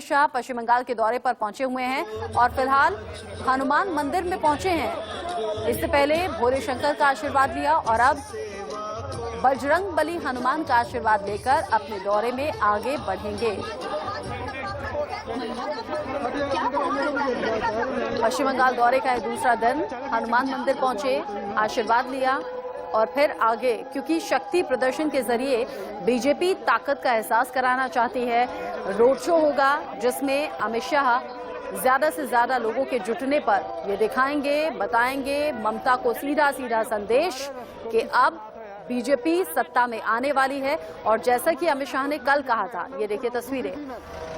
शाह पश्चिम बंगाल के दौरे पर पहुंचे हुए हैं और फिलहाल हनुमान मंदिर में पहुंचे हैं। इससे पहले भोले शंकर का आशीर्वाद लिया और अब बजरंग बली हनुमान का आशीर्वाद लेकर अपने दौरे में आगे बढ़ेंगे। पश्चिम बंगाल दौरे का दूसरा दिन हनुमान मंदिर पहुंचे, आशीर्वाद लिया और फिर आगे, क्योंकि शक्ति प्रदर्शन के जरिए बीजेपी ताकत का एहसास कराना चाहती है। रोड शो होगा जिसमें अमित शाह ज्यादा से ज्यादा लोगों के जुटने पर ये दिखाएंगे, बताएंगे ममता को सीधा सीधा संदेश कि अब बीजेपी सत्ता में आने वाली है। और जैसा कि अमित शाह ने कल कहा था, ये देखिए तस्वीरें,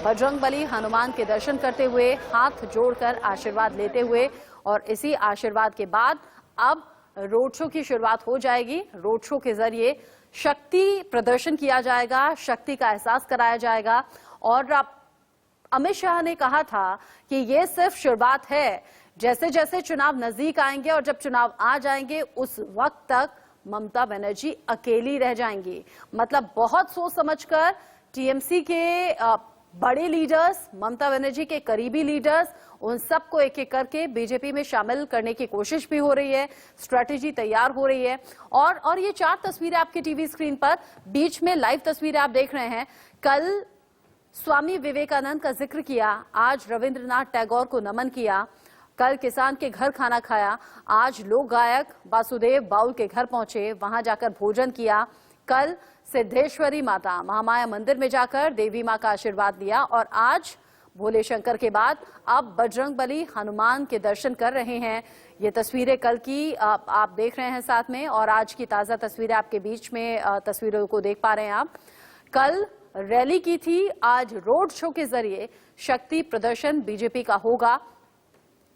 बजरंग बली हनुमान के दर्शन करते हुए, हाथ जोड़कर आशीर्वाद लेते हुए और इसी आशीर्वाद के बाद अब रोड शो की शुरुआत हो जाएगी। रोड शो के जरिए शक्ति प्रदर्शन किया जाएगा, शक्ति का एहसास कराया जाएगा। और अमित शाह ने कहा था कि ये सिर्फ शुरुआत है, जैसे जैसे चुनाव नजदीक आएंगे और जब चुनाव आ जाएंगे उस वक्त तक ममता बनर्जी अकेली रह जाएंगी। मतलब बहुत सोच समझकर टीएमसी के बड़े लीडर्स, ममता बनर्जी के करीबी लीडर्स, उन सबको एक एक करके बीजेपी में शामिल करने की कोशिश भी हो रही है, स्ट्रेटेजी तैयार हो रही है। और ये 4 तस्वीरें आपके टीवी स्क्रीन पर, बीच में लाइव तस्वीरें आप देख रहे हैं। कल स्वामी विवेकानंद का जिक्र किया, आज रविंद्रनाथ टैगोर को नमन किया, कल किसान के घर खाना खाया, आज लोक गायक वासुदेव बाउल के घर पहुंचे, वहां जाकर भोजन किया, कल सिद्धेश्वरी माता महामाया मंदिर में जाकर देवी मां का आशीर्वाद लिया और आज भोले शंकर के बाद अब बजरंग बली हनुमान के दर्शन कर रहे हैं। ये तस्वीरें कल की आप देख रहे हैं साथ में, और आज की ताजा तस्वीरें आपके बीच में तस्वीरों को देख पा रहे हैं आप। कल रैली की थी, आज रोड शो के जरिए शक्ति प्रदर्शन बीजेपी का होगा।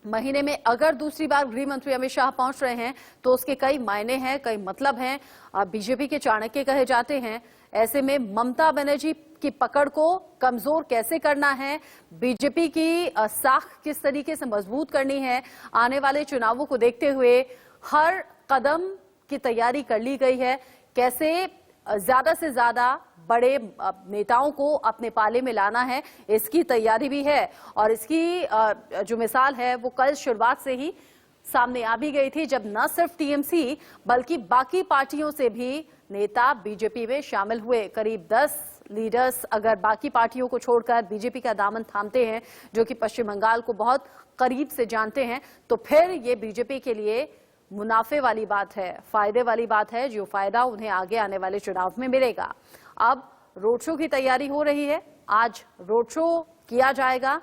महीने में अगर दूसरी बार गृह मंत्री अमित शाह पहुंच रहे हैं तो उसके कई मायने हैं, कई मतलब हैं। बीजेपी के चाणक्य कहे जाते हैं। ऐसे में ममता बनर्जी की पकड़ को कमजोर कैसे करना है, बीजेपी की साख किस तरीके से मजबूत करनी है, आने वाले चुनावों को देखते हुए हर कदम की तैयारी कर ली गई है। कैसे ज्यादा से ज्यादा बड़े नेताओं को अपने पाले में लाना है, इसकी तैयारी भी है। और इसकी जो मिसाल है वो कल शुरुआत से ही सामने आ भी गई थी, जब न सिर्फ टीएमसी बल्कि बाकी पार्टियों से भी नेता बीजेपी में शामिल हुए। करीब 10 लीडर्स अगर बाकी पार्टियों को छोड़कर बीजेपी का दामन थामते हैं, जो कि पश्चिम बंगाल को बहुत करीब से जानते हैं, तो फिर ये बीजेपी के लिए मुनाफे वाली बात है, फायदे वाली बात है, जो फायदा उन्हें आगे आने वाले चुनाव में मिलेगा। अब रोड शो की तैयारी हो रही है, आज रोड शो किया जाएगा,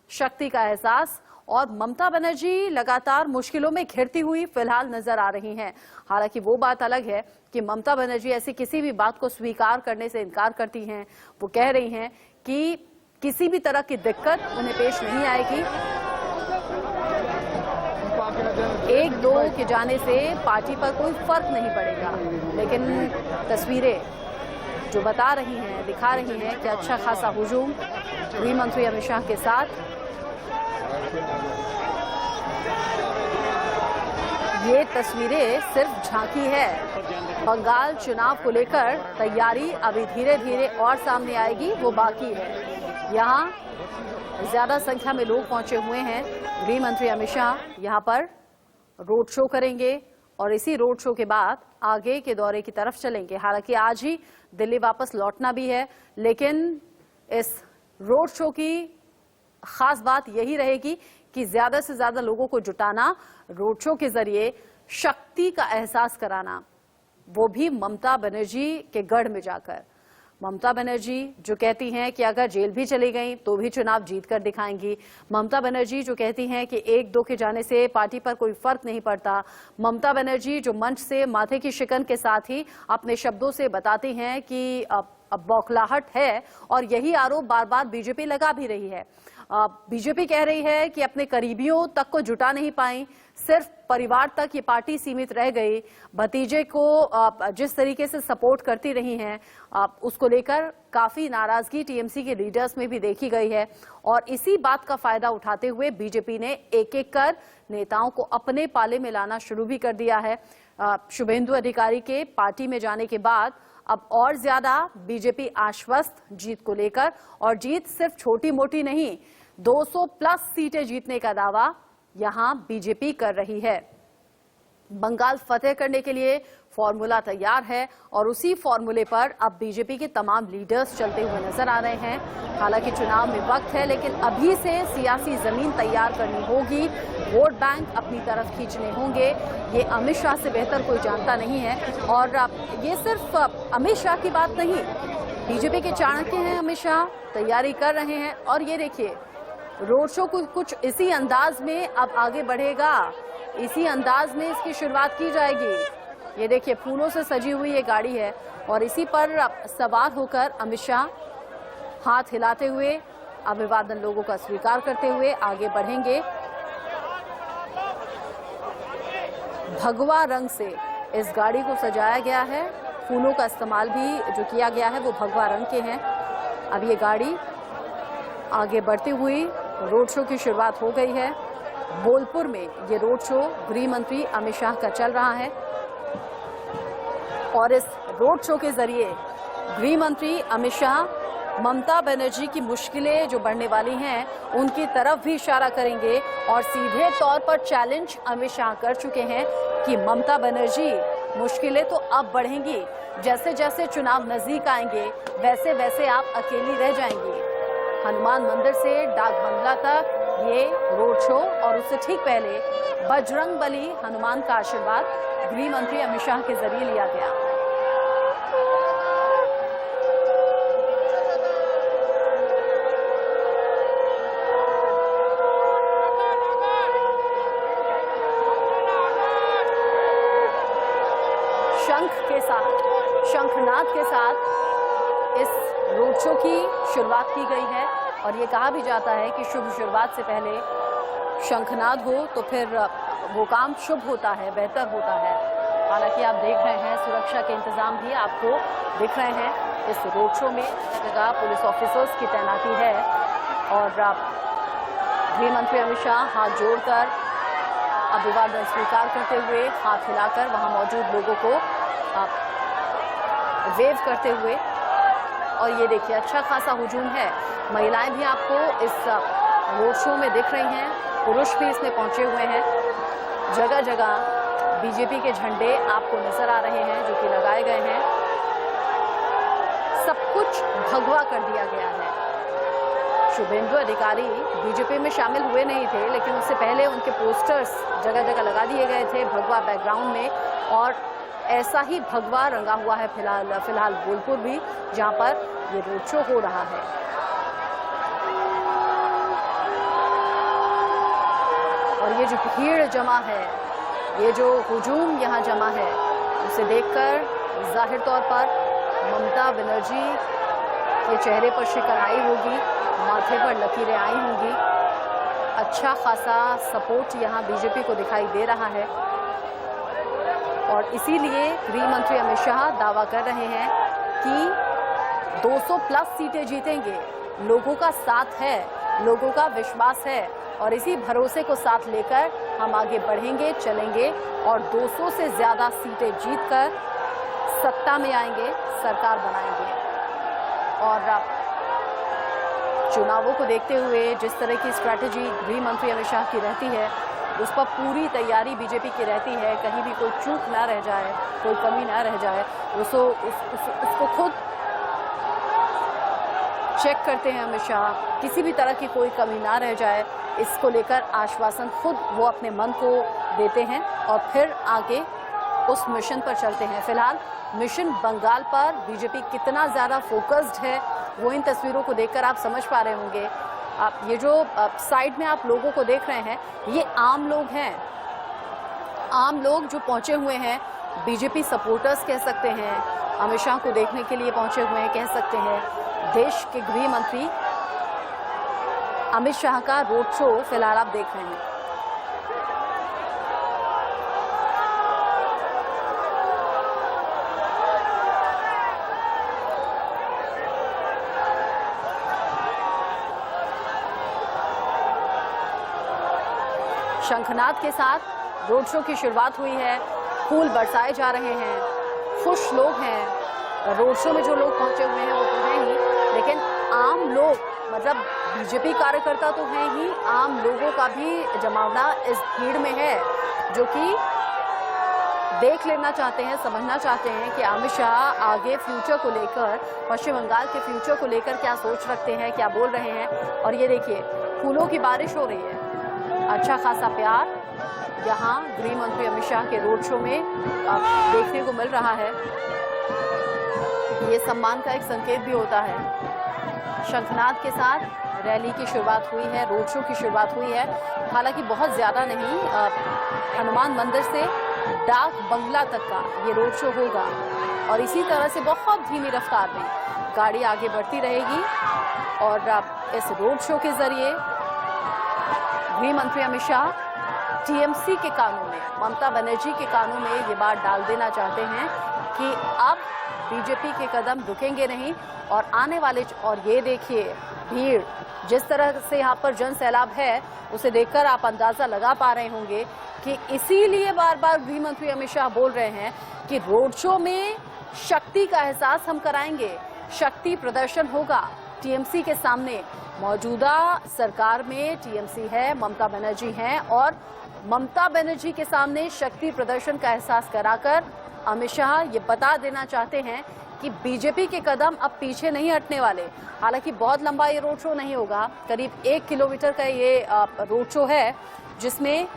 शक्ति का एहसास। और ममता बनर्जी लगातार मुश्किलों में घिरती हुई फिलहाल नजर आ रही हैं। हालांकि वो बात अलग है कि ममता बनर्जी ऐसी किसी भी बात को स्वीकार करने से इनकार करती हैं। वो कह रही हैं कि किसी भी तरह की दिक्कत उन्हें पेश नहीं आएगी। 1-2 के जाने से पार्टी पर कोई फर्क नहीं पड़ेगा, लेकिन तस्वीरें जो बता रही हैं, दिखा रही हैं कि अच्छा खासा हुजूम गृह मंत्री अमित शाह के साथ। ये तस्वीरें सिर्फ झांकी है, बंगाल चुनाव को लेकर तैयारी अभी धीरे धीरे और सामने आएगी, वो बाकी है। यहाँ ज्यादा संख्या में लोग पहुंचे हुए हैं। गृह मंत्री अमित शाह यहाँ पर रोड शो करेंगे और इसी रोड शो के बाद आगे के दौरे की तरफ चलेंगे। हालांकि आज ही दिल्ली वापस लौटना भी है, लेकिन इस रोड शो की खास बात यही रहेगी कि ज्यादा से ज्यादा लोगों को जुटाना, रोड शो के जरिए शक्ति का एहसास कराना, वो भी ममता बनर्जी के गढ़ में जाकर। ममता बनर्जी जो कहती हैं कि अगर जेल भी चली गई तो भी चुनाव जीत कर दिखाएंगी। ममता बनर्जी जो कहती हैं कि 1-2 के जाने से पार्टी पर कोई फर्क नहीं पड़ता। ममता बनर्जी जो मंच से माथे की शिकन के साथ ही अपने शब्दों से बताती हैं कि अब बौखलाहट है, और यही आरोप बार बार बीजेपी लगा भी रही है। बीजेपी कह रही है कि अपने करीबियों तक को जुटा नहीं पाई, सिर्फ परिवार तक ये पार्टी सीमित रह गई। भतीजे को जिस तरीके से सपोर्ट करती रही हैं, उसको लेकर काफी नाराजगी टीएमसी के लीडर्स में भी देखी गई है। और इसी बात का फायदा उठाते हुए बीजेपी ने एक एक कर नेताओं को अपने पाले में लाना शुरू भी कर दिया है। शुभेंदु अधिकारी के पार्टी में जाने के बाद अब और ज्यादा बीजेपी आश्वस्त जीत को लेकर, और जीत सिर्फ छोटी मोटी नहीं, 200 प्लस सीटें जीतने का दावा यहां बीजेपी कर रही है। बंगाल फतेह करने के लिए फॉर्मूला तैयार है और उसी फॉर्मूले पर अब बीजेपी के तमाम लीडर्स चलते हुए नजर आ रहे हैं। हालांकि चुनाव में वक्त है, लेकिन अभी से सियासी जमीन तैयार करनी होगी, वोट बैंक अपनी तरफ खींचने होंगे। ये अमित शाह से बेहतर कोई जानता नहीं है। और ये सिर्फ अमित शाह की बात नहीं, बीजेपी के चाणक्य हैं अमित शाह, तैयारी कर रहे हैं। और ये देखिए, रोड शो कुछ इसी अंदाज में अब आगे बढ़ेगा, इसी अंदाज में इसकी शुरुआत की जाएगी। ये देखिए, फूलों से सजी हुई ये गाड़ी है और इसी पर सवार होकर अमित शाह हाथ हिलाते हुए, अभिवादन लोगों का स्वीकार करते हुए आगे बढ़ेंगे। भगवा रंग से इस गाड़ी को सजाया गया है, फूलों का इस्तेमाल भी जो किया गया है वो भगवा रंग के हैं। अब ये गाड़ी आगे बढ़ती हुई रोड शो की शुरुआत हो गई है। बोलपुर में ये रोड शो गृह मंत्री अमित शाह का चल रहा है और इस रोड शो के जरिए गृह मंत्री अमित शाह ममता बनर्जी की मुश्किलें जो बढ़ने वाली हैं उनकी तरफ भी इशारा करेंगे और सीधे तौर पर चैलेंज अमित शाह कर चुके हैं कि ममता बनर्जी, मुश्किलें तो अब बढ़ेंगी, जैसे जैसे चुनाव नजदीक आएंगे वैसे वैसे आप अकेली रह जाएंगी। हनुमान मंदिर से डाक बंगला तक ये रोड शो और उससे ठीक पहले बजरंग बली हनुमान का आशीर्वाद गृह मंत्री अमित शाह के जरिए लिया गया। शंख के साथ, शंखनाद के साथ इस रोड शो की शुरुआत की गई है और ये कहा भी जाता है कि शुभ शुरुआत से पहले शंखनाद हो तो फिर वो काम शुभ होता है, बेहतर होता है। हालांकि आप देख रहे हैं सुरक्षा के इंतजाम भी आपको दिख रहे हैं इस रोड शो में। जगह पुलिस ऑफिसर्स की तैनाती है और गृह मंत्री अमित शाह हाथ जोड़कर अभिवादन स्वीकार करते हुए, हाथ हिलाकर वहां मौजूद लोगों को वेव करते हुए। और ये देखिए, अच्छा खासा हुजूम है, महिलाएं भी आपको इस रोड शो में दिख रही हैं, पुरुष भी इसमें पहुंचे हुए हैं। जगह जगह बीजेपी के झंडे आपको नजर आ रहे हैं जो कि लगाए गए हैं। सब कुछ भगवा कर दिया गया है। शुभेंदु अधिकारी बीजेपी में शामिल हुए नहीं थे, लेकिन उससे पहले उनके पोस्टर्स जगह जगह लगा दिए गए थे भगवा बैकग्राउंड में, और ऐसा ही भगवा रंगा हुआ है फिलहाल बोलपुर भी, जहां पर ये रोड शो हो रहा है। और ये जो भीड़ जमा है, ये जो हुजूम यहाँ जमा है, उसे देखकर जाहिर तौर पर ममता बनर्जी के चेहरे पर शिकन आई होगी, माथे पर लकीरें आई होंगी। अच्छा खासा सपोर्ट यहाँ बीजेपी को दिखाई दे रहा है और इसीलिए गृह मंत्री अमित शाह दावा कर रहे हैं कि 200 प्लस सीटें जीतेंगे। लोगों का साथ है, लोगों का विश्वास है और इसी भरोसे को साथ लेकर हम आगे बढ़ेंगे, चलेंगे और 200 से ज्यादा सीटें जीतकर सत्ता में आएंगे, सरकार बनाएंगे। और चुनावों को देखते हुए जिस तरह की स्ट्रैटेजी गृह मंत्री अमित शाह की रहती है, उस पर पूरी तैयारी बीजेपी की रहती है। कहीं भी कोई चूक ना रह जाए, कोई कमी ना रह जाए, उसको खुद चेक करते हैं अमित शाह, किसी भी तरह की कोई कमी ना रह जाए, इसको लेकर आश्वासन खुद वो अपने मन को देते हैं और फिर आगे उस मिशन पर चलते हैं। फिलहाल मिशन बंगाल पर बीजेपी कितना ज़्यादा फोकस्ड है वो इन तस्वीरों को देखकर आप समझ पा रहे होंगे। आप ये जो साइड में आप लोगों को देख रहे हैं, ये आम लोग हैं, आम लोग जो पहुंचे हुए हैं, बीजेपी सपोर्टर्स कह सकते हैं, अमित शाह को देखने के लिए पहुंचे हुए हैं कह सकते हैं। देश के गृह मंत्री अमित शाह का रोड शो फिलहाल आप देख रहे हैं। शंखनाद के साथ रोड शो की शुरुआत हुई है, फूल बरसाए जा रहे हैं, खुश लोग हैं रोड शो में जो लोग पहुंचे हुए हैं वो तो हैं ही, लेकिन आम लोग, मतलब बीजेपी कार्यकर्ता तो हैं ही, आम लोगों का भी जमावड़ा इस भीड़ में है, जो कि देख लेना चाहते हैं, समझना चाहते हैं कि अमित शाह आगे फ्यूचर को लेकर, पश्चिम बंगाल के फ्यूचर को लेकर क्या सोच रखते हैं, क्या बोल रहे हैं। और ये देखिए, फूलों की बारिश हो रही है, अच्छा खासा प्यार यहाँ गृह मंत्री अमित शाह के रोड शो में देखने को मिल रहा है। ये सम्मान का एक संकेत भी होता है। शंखनाद के साथ रैली की शुरुआत हुई है, रोड शो की शुरुआत हुई है, हालांकि बहुत ज्यादा नहीं, हनुमान मंदिर से डाक बंगला तक का ये रोड शो होगा और इसी तरह से बहुत धीमी रफ्तार में गाड़ी आगे बढ़ती रहेगी। और इस रोड शो के जरिए गृह मंत्री अमित शाह टीएमसी के कानून में, ममता बनर्जी के कानून में ये बात डाल देना चाहते हैं कि अब बीजेपी के कदम रुकेंगे नहीं और आने वाले, और ये देखिए भीड़, जिस तरह से यहाँ पर जन सैलाब है उसे देखकर आप अंदाजा लगा पा रहे होंगे कि इसीलिए बार बार गृह मंत्री अमित शाह बोल रहे हैं कि रोड शो में शक्ति का एहसास हम कराएंगे, शक्ति प्रदर्शन होगा टीएमसी के सामने। मौजूदा सरकार में टीएमसी है, ममता बनर्जी हैं और ममता बनर्जी के सामने शक्ति प्रदर्शन का एहसास कराकर अमित शाह ये बता देना चाहते हैं कि बीजेपी के कदम अब पीछे नहीं हटने वाले। हालांकि बहुत लंबा ये रोड शो नहीं होगा, करीब 1 किलोमीटर का ये रोड शो है, जिसमें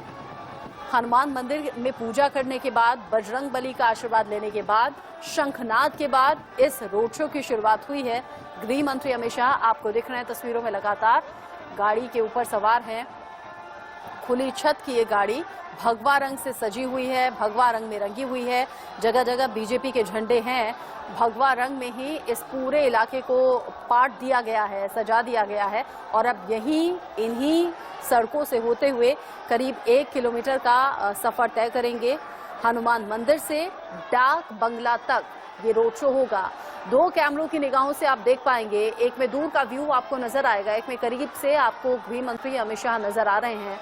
हनुमान मंदिर में पूजा करने के बाद, बजरंग बली का आशीर्वाद लेने के बाद, शंखनाद के बाद इस रोड शो की शुरुआत हुई है। गृह मंत्री अमित शाह आपको दिख रहे हैं तस्वीरों में, लगातार गाड़ी के ऊपर सवार हैं। खुली छत की ये गाड़ी भगवा रंग से सजी हुई है, भगवा रंग में रंगी हुई है, जगह जगह बीजेपी के झंडे हैं। भगवा रंग में ही इस पूरे इलाके को पाट दिया गया है, सजा दिया गया है और अब यहीं इन्हीं सड़कों से होते हुए करीब 1 किलोमीटर का सफर तय करेंगे। हनुमान मंदिर से डाक बंगला तक ये रोड शो होगा। 2 कैमरों की निगाहों से आप देख पाएंगे, एक में दूर का व्यू आपको नजर आएगा, एक में करीब से आपको गृह मंत्री अमित शाह नजर आ रहे हैं।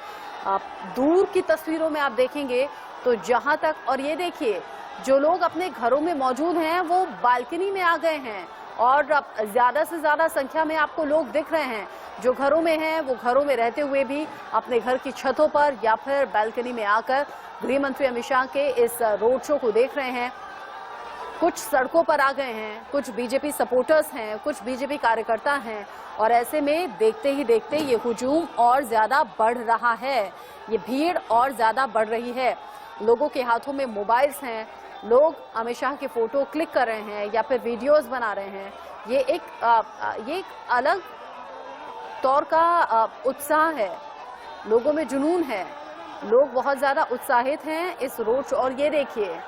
आप दूर की तस्वीरों में आप देखेंगे तो जहां तक, और ये देखिए जो लोग अपने घरों में मौजूद हैं वो बालकनी में आ गए हैं और अब ज्यादा से ज्यादा संख्या में आपको लोग दिख रहे हैं। जो घरों में हैं वो घरों में रहते हुए भी अपने घर की छतों पर या फिर बालकनी में आकर गृह मंत्री अमित शाह के इस रोड शो को देख रहे हैं। कुछ सड़कों पर आ गए हैं, कुछ बीजेपी सपोर्टर्स हैं, कुछ बीजेपी कार्यकर्ता हैं और ऐसे में देखते ही देखते ये हुजूम और ज्यादा बढ़ रहा है, ये भीड़ और ज्यादा बढ़ रही है। लोगों के हाथों में मोबाइल्स हैं, लोग अमित शाह के फोटो क्लिक कर रहे हैं या फिर वीडियोस बना रहे हैं। ये एक अलग तौर का उत्साह है, लोगों में जुनून है, लोग बहुत ज्यादा उत्साहित हैं इस रोड शो। और ये देखिए,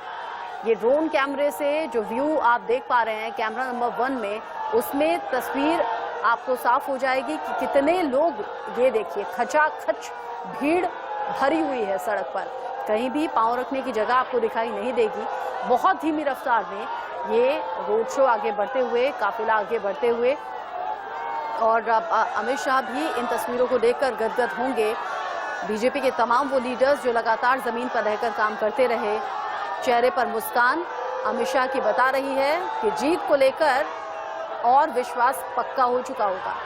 ये ड्रोन कैमरे से जो व्यू आप देख पा रहे हैं कैमरा नंबर 1 में, उसमें तस्वीर आपको साफ हो जाएगी कि कितने लोग, ये देखिए खचाखच भीड़ भरी हुई है सड़क पर, कहीं भी पांव रखने की जगह आपको दिखाई नहीं देगी। बहुत धीमी रफ्तार में ये रोड शो आगे बढ़ते हुए, काफिला आगे बढ़ते हुए, और अमित शाह भी इन तस्वीरों को देखकर गदगद होंगे। बीजेपी के तमाम वो लीडर्स जो लगातार जमीन पर रहकर काम करते रहे, चेहरे पर मुस्कान अमित शाह की बता रही है कि जीत को लेकर और विश्वास पक्का हो चुका होगा।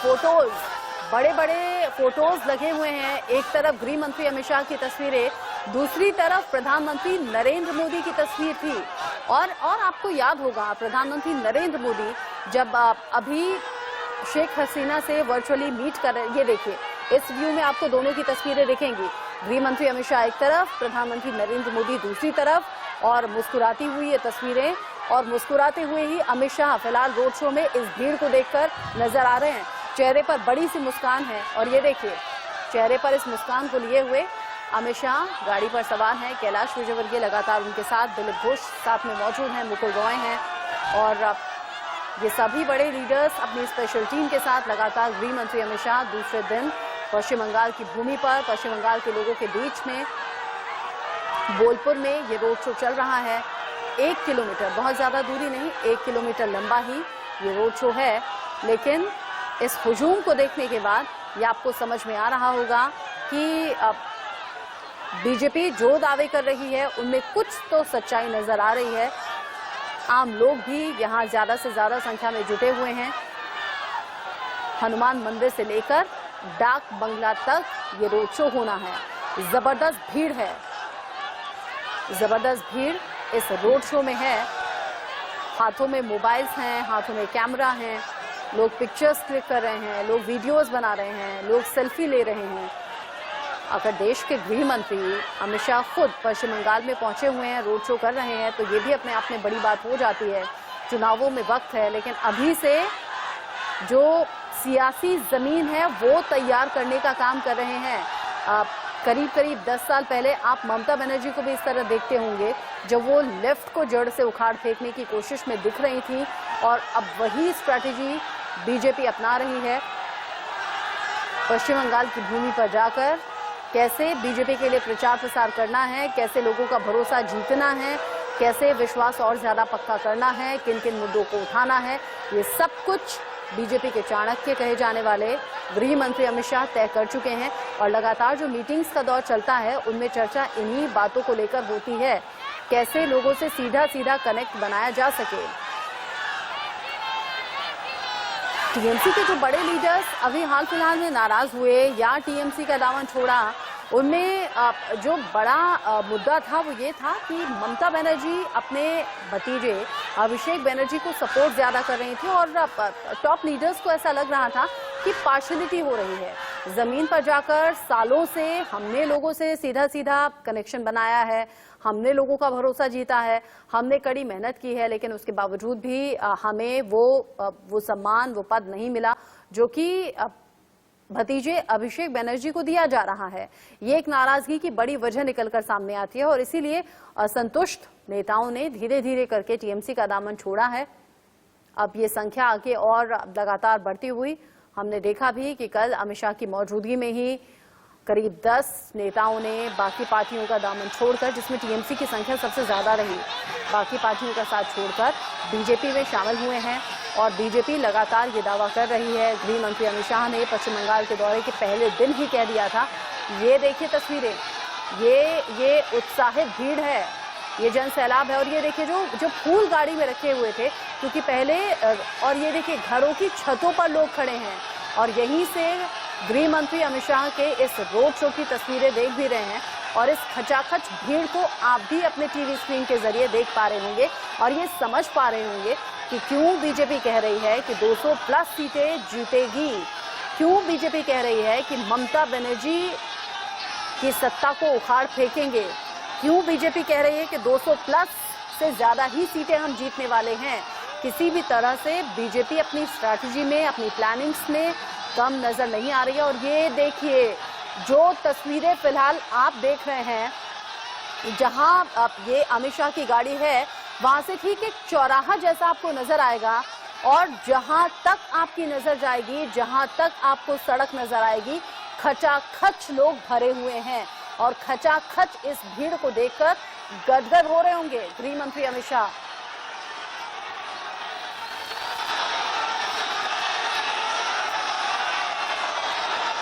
फोटोज, बड़े बड़े फोटोज लगे हुए हैं। एक तरफ गृह मंत्री अमित शाह की तस्वीरें, दूसरी तरफ प्रधानमंत्री नरेंद्र मोदी की तस्वीर थी। और आपको याद होगा प्रधानमंत्री नरेंद्र मोदी जब अभी शेख हसीना से वर्चुअली मीट कर रहे, ये देखिए इस व्यू में आपको दोनों की तस्वीरें दिखेंगी। गृह मंत्री अमित शाह एक तरफ, प्रधानमंत्री नरेंद्र मोदी दूसरी तरफ, और मुस्कुराती हुई ये तस्वीरें, और मुस्कुराते हुए ही अमित शाह फिलहाल रोड शो में इस भीड़ को देखकर नजर आ रहे हैं। चेहरे पर बड़ी सी मुस्कान है और ये देखिए चेहरे पर इस मुस्कान को लिए हुए अमित शाह गाड़ी पर सवार हैं, कैलाश विजयवर्गीय लगातार उनके साथ, दिलीप घोष साथ में मौजूद हैं, मुकुल रॉय हैं और ये सभी बड़े लीडर्स अपनी स्पेशल टीम के साथ लगातार गृह मंत्री अमित शाह दूसरे दिन पश्चिम बंगाल की भूमि पर, पश्चिम बंगाल के लोगों के बीच में बोलपुर में ये रोड शो चल रहा है। 1 किलोमीटर, बहुत ज्यादा दूरी नहीं, 1 किलोमीटर लंबा ही ये रोड शो है। लेकिन इस हुजूम को देखने के बाद ये आपको समझ में आ रहा होगा कि बीजेपी जो दावे कर रही है उनमें कुछ तो सच्चाई नजर आ रही है। आम लोग भी यहाँ ज्यादा से ज्यादा संख्या में जुटे हुए हैं। हनुमान मंदिर से लेकर डाक बंगला तक ये रोड शो होना है। जबरदस्त भीड़ है, जबरदस्त भीड़ इस रोड शो में है। हाथों में मोबाइल्स हैं, हाथों में कैमरा हैं, लोग पिक्चर्स क्लिक कर रहे हैं, लोग वीडियोस बना रहे हैं, लोग सेल्फी ले रहे हैं। अगर देश के गृह मंत्री अमित शाह खुद पश्चिम बंगाल में पहुंचे हुए हैं, रोड शो कर रहे हैं, तो ये भी अपने आप में बड़ी बात हो जाती है। चुनावों में वक्त है, लेकिन अभी से जो सियासी जमीन है वो तैयार करने का काम कर रहे हैं। करीब करीब 10 साल पहले आप ममता बनर्जी को भी इस तरह देखते होंगे जब वो लेफ्ट को जड़ से उखाड़ फेंकने की कोशिश में दिख रही थी, और अब वही स्ट्रैटेजी बीजेपी अपना रही है। पश्चिम बंगाल की भूमि पर जाकर कैसे बीजेपी के लिए प्रचार प्रसार करना है, कैसे लोगों का भरोसा जीतना है, कैसे विश्वास और ज्यादा पक्का करना है, किन किन मुद्दों को उठाना है, ये सब कुछ बीजेपी के चाणक्य कहे जाने वाले गृह मंत्री अमित शाह तय कर चुके हैं। और लगातार जो मीटिंग्स का दौर चलता है उनमें चर्चा इन्हीं बातों को लेकर होती है, कैसे लोगों से सीधा सीधा कनेक्ट बनाया जा सके। टीएमसी के जो बड़े लीडर्स अभी हाल फिलहाल में नाराज हुए या टीएमसी का दामन छोड़ा, उनमें जो बड़ा मुद्दा था वो ये था कि ममता बनर्जी अपने भतीजे अभिषेक बनर्जी को सपोर्ट ज्यादा कर रही थी और टॉप लीडर्स को ऐसा लग रहा था कि पार्शलिटी हो रही है। जमीन पर जाकर सालों से हमने लोगों से सीधा सीधा कनेक्शन बनाया है, हमने लोगों का भरोसा जीता है, हमने कड़ी मेहनत की है, लेकिन उसके बावजूद भी हमें वो सम्मान, वो पद नहीं मिला जो कि भतीजे अभिषेक बनर्जी को दिया जा रहा है। ये एक नाराजगी की बड़ी वजह निकलकर सामने आती है और इसीलिए असंतुष्ट नेताओं ने धीरे धीरे करके टीएमसी का दामन छोड़ा है। अब ये संख्या आगे और लगातार बढ़ती हुई हमने देखा भी कि कल अमित शाह की मौजूदगी में ही करीब 10 नेताओं ने बाकी पार्टियों का दामन छोड़कर, जिसमें टीएमसी की संख्या सबसे ज्यादा रही, बाकी पार्टियों का साथ छोड़कर बीजेपी में शामिल हुए हैं। और बीजेपी लगातार ये दावा कर रही है, गृह मंत्री अमित शाह ने पश्चिम बंगाल के दौरे के पहले दिन ही कह दिया था, ये देखिए तस्वीरें, ये उत्साहित भीड़ है, ये जन सैलाब है। और ये देखिए जो फूल गाड़ी में रखे हुए थे, क्योंकि पहले, और ये देखिए घरों की छतों पर लोग खड़े हैं और यहीं से गृह मंत्री अमित शाह के इस रोड शो की तस्वीरें देख भी रहे हैं। और इस खचाखच भीड़ को आप भी अपने टीवी स्क्रीन के जरिए देख पा रहे होंगे और ये समझ पा रहे होंगे कि क्यों बीजेपी कह रही है कि 200 प्लस सीटें जीतेगी, क्यों बीजेपी कह रही है कि ममता बनर्जी की सत्ता को उखाड़ फेंकेंगे, क्यों बीजेपी कह रही है कि 200 प्लस से ज्यादा ही सीटें हम जीतने वाले हैं। किसी भी तरह से बीजेपी अपनी स्ट्रैटेजी में, अपनी प्लानिंग्स में कम नजर नहीं आ रही है। और ये देखिए जो तस्वीरें फिलहाल आप देख रहे हैं, जहां अब ये अमित शाह की गाड़ी है, वहां से ठीक एक चौराहा जैसा आपको नजर आएगा और जहां तक आपकी नजर जाएगी, जहां तक आपको सड़क नजर आएगी, खचाखच लोग भरे हुए हैं और खचाखच इस भीड़ को देखकर गदगद हो रहे होंगे गृह मंत्री अमित शाह।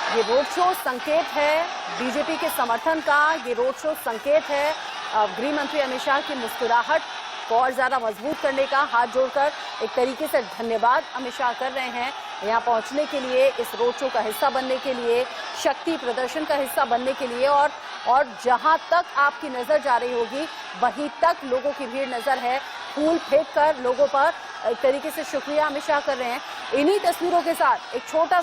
ये रोड शो संकेत है बीजेपी के समर्थन का, ये रोड शो संकेत है गृह मंत्री अमित शाह की मुस्कुराहट को और ज्यादा मजबूत करने का। हाथ जोड़कर एक तरीके से धन्यवाद अमित शाह कर रहे हैं यहाँ पहुंचने के लिए, इस रोड शो का हिस्सा बनने के लिए, शक्ति प्रदर्शन का हिस्सा बनने के लिए। और जहां तक आपकी नजर जा रही होगी वहीं तक लोगों की भीड़ नजर है, फूल फेंक कर लोगों पर एक तरीके से शुक्रिया अमित शाह कर रहे हैं। इन्हीं तस्वीरों के साथ एक छोटा